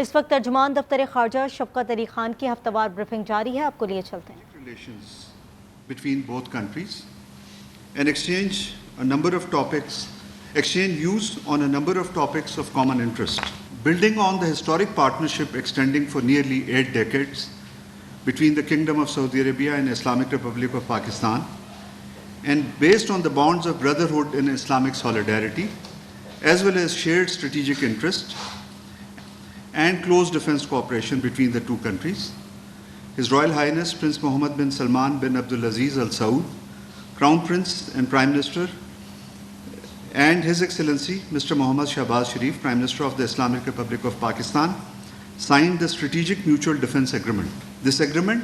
इस वक्त तर्जुमान दफ्तर खारजा शफकत अली खान की हफ्तावार ब्रीफिंग जारी है, आपको लिए चलते हैं। Relations between both countries and exchange views on a number of topics of common interest. Building on the historic partnership extending for nearly 8 decades between the Kingdom of Saudi Arabia and Islamic Republic of Pakistan, and based on the bonds of brotherhood and Islamic solidarity, as well as shared strategic interest and close defense cooperation between the two countries, His Royal Highness Prince Mohammed bin Salman bin Abdulaziz Al Saud, Crown Prince and Prime Minister, and His Excellency Mr. Mohammad Shahbaz Sharif, Prime Minister of the Islamic Republic of Pakistan, signed the Strategic Mutual Defense Agreement. This agreement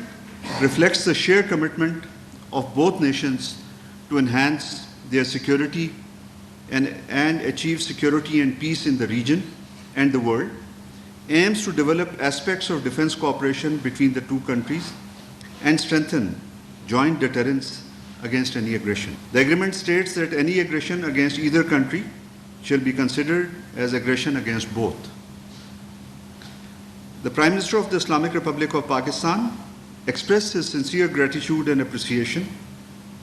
reflects the shared commitment of both nations to enhance their security and achieve security and peace in the region and the world, aims to develop aspects of defense cooperation between the two countries and strengthen joint deterrence against any aggression. The agreement states that any aggression against either country shall be considered as aggression against both. The Prime Minister of the Islamic Republic of Pakistan expressed his sincere gratitude and appreciation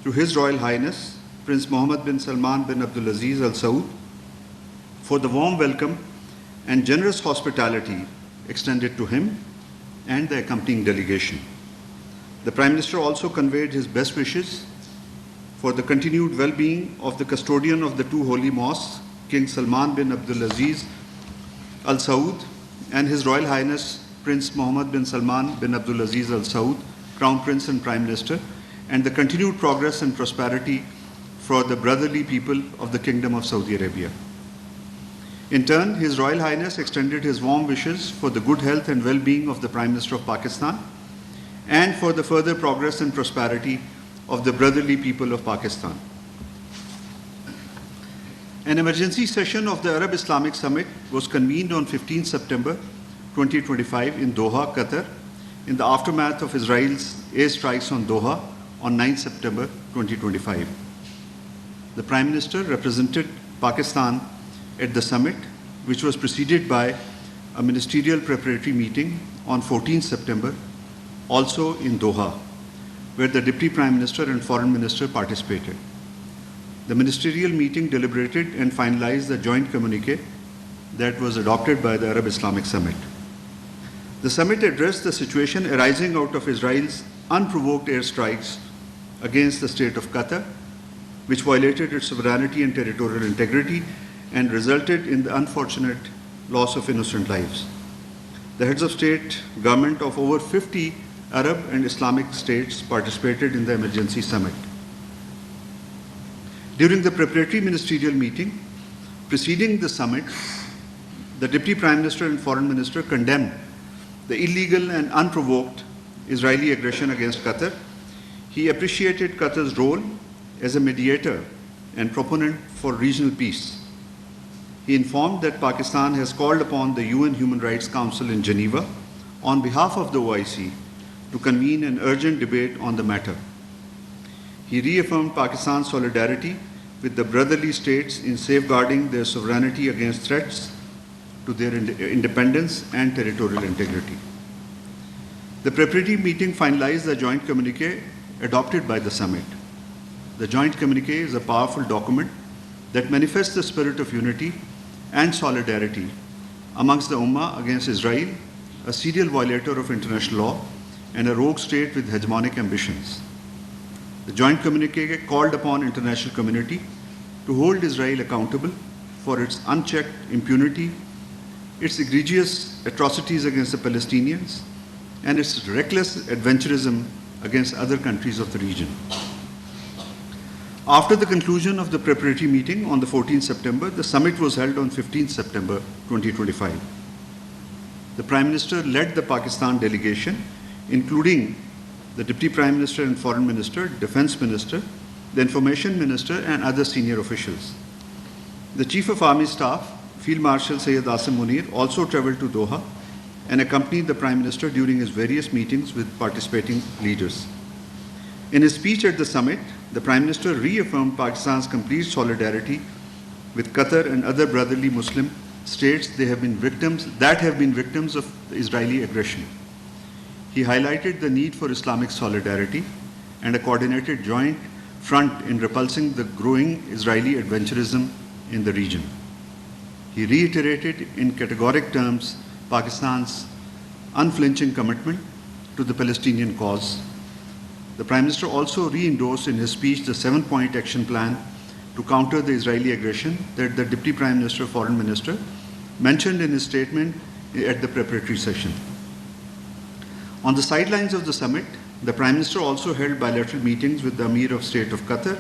to His Royal Highness Prince Mohammed bin Salman bin Abdulaziz Al Saud for the warm welcome and generous hospitality extended to him and the accompanying delegation. The Prime Minister also conveyed his best wishes for the continued well-being of the custodian of the two holy mosques, King Salman bin Abdulaziz Al Saud, and His Royal Highness Prince Mohammed bin Salman bin Abdulaziz Al Saud, Crown Prince and Prime Minister, and the continued progress and prosperity for the brotherly people of the Kingdom of Saudi Arabia. In turn, His Royal Highness extended his warm wishes for the good health and well-being of the Prime Minister of Pakistan and for the further progress and prosperity of the brotherly people of Pakistan. An emergency session of the Arab Islamic Summit was convened on 15 September 2025 in Doha, Qatar, in the aftermath of Israel's airstrikes on Doha on 9 September 2025. The Prime Minister represented Pakistan at the summit, which was preceded by a ministerial preparatory meeting on 14 September, also in Doha, where the Deputy Prime Minister and Foreign Minister participated. The ministerial meeting deliberated and finalized the joint communique that was adopted by the Arab Islamic Summit. The summit addressed the situation arising out of Israel's unprovoked airstrikes against the state of Qatar, which violated its sovereignty and territorial integrity and resulted in the unfortunate loss of innocent lives. The heads of state, government of over 50 Arab and Islamic states participated in the emergency summit. During the preparatory ministerial meeting preceding the summit, the Deputy Prime Minister and Foreign Minister condemned the illegal and unprovoked Israeli aggression against Qatar. He appreciated Qatar's role as a mediator and proponent for regional peace. He informed that Pakistan has called upon the UN Human Rights Council in Geneva on behalf of the OIC to convene an urgent debate on the matter. He reaffirmed Pakistan's solidarity with the brotherly states in safeguarding their sovereignty against threats to their independence and territorial integrity. The preparatory meeting finalized the joint communique adopted by the summit. The joint communique is a powerful document that manifests the spirit of unity and solidarity amongst the Ummah against Israel, a serial violator of international law and a rogue state with hegemonic ambitions. The joint communique called upon international community to hold Israel accountable for its unchecked impunity, its egregious atrocities against the Palestinians, and its reckless adventurism against other countries of the region. After the conclusion of the preparatory meeting on the 14th September, the summit was held on 15th September 2025. The Prime Minister led the Pakistan delegation, including the Deputy Prime Minister and Foreign Minister, Defense Minister, the Information Minister, and other senior officials. The Chief of Army Staff, Field Marshal Syed Asim Munir, also travelled to Doha and accompanied the Prime Minister during his various meetings with participating leaders. In his speech at the summit, the Prime Minister reaffirmed Pakistan's complete solidarity with Qatar and other brotherly Muslim states they have been victims of Israeli aggression. He highlighted the need for Islamic solidarity and a coordinated joint front in repulsing the growing Israeli adventurism in the region. He reiterated in categoric terms Pakistan's unflinching commitment to the Palestinian cause. The Prime Minister also re-endorsed in his speech the 7-point action plan to counter the Israeli aggression that the Deputy Prime Minister, Foreign Minister, mentioned in his statement at the preparatory session. On the sidelines of the summit, the Prime Minister also held bilateral meetings with the Emir of State of Qatar,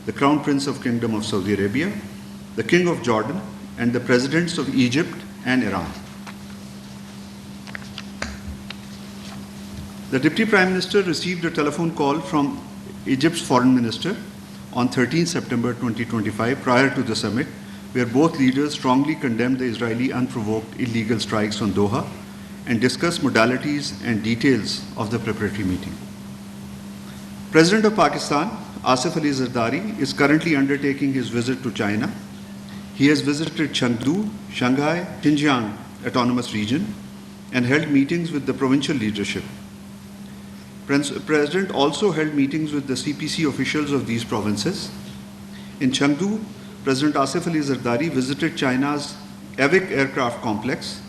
the Crown Prince of Kingdom of Saudi Arabia, the King of Jordan, and the Presidents of Egypt and Iran. The Deputy Prime Minister received a telephone call from Egypt's Foreign Minister on 13 September 2025 prior to the summit, where both leaders strongly condemned the Israeli unprovoked illegal strikes on Doha and discussed modalities and details of the preparatory meeting. President of Pakistan, Asif Ali Zardari, is currently undertaking his visit to China. He has visited Chengdu, Shanghai, Xinjiang Autonomous Region and held meetings with the provincial leadership. President also held meetings with the CPC officials of these provinces. In Chengdu, President Asif Ali Zardari visited China's Avic aircraft complex.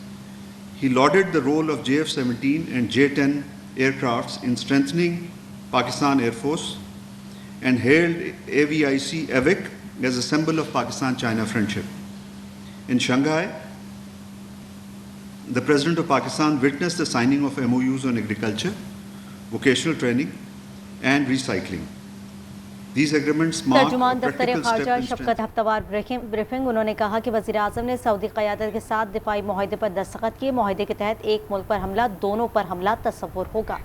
He lauded the role of JF-17 and J-10 aircrafts in strengthening Pakistan Air Force and hailed AVIC Avic as a symbol of Pakistan-China friendship. In Shanghai, the President of Pakistan witnessed the signing of MOUs on agriculture, vocational training and recycling. These agreements mark तर्जुमान a दफ्तर practical खारजा step in Shafqat हफ्तावार briefing उन्होंने कहा कि वज़ीर आज़म ने Saudi क़यादत के साथ दिफाई मुआहदे पर दस्तखत किए। मुआहदे के तहत एक मुल्क पर हमला दोनों पर हमला तस्वुर होगा।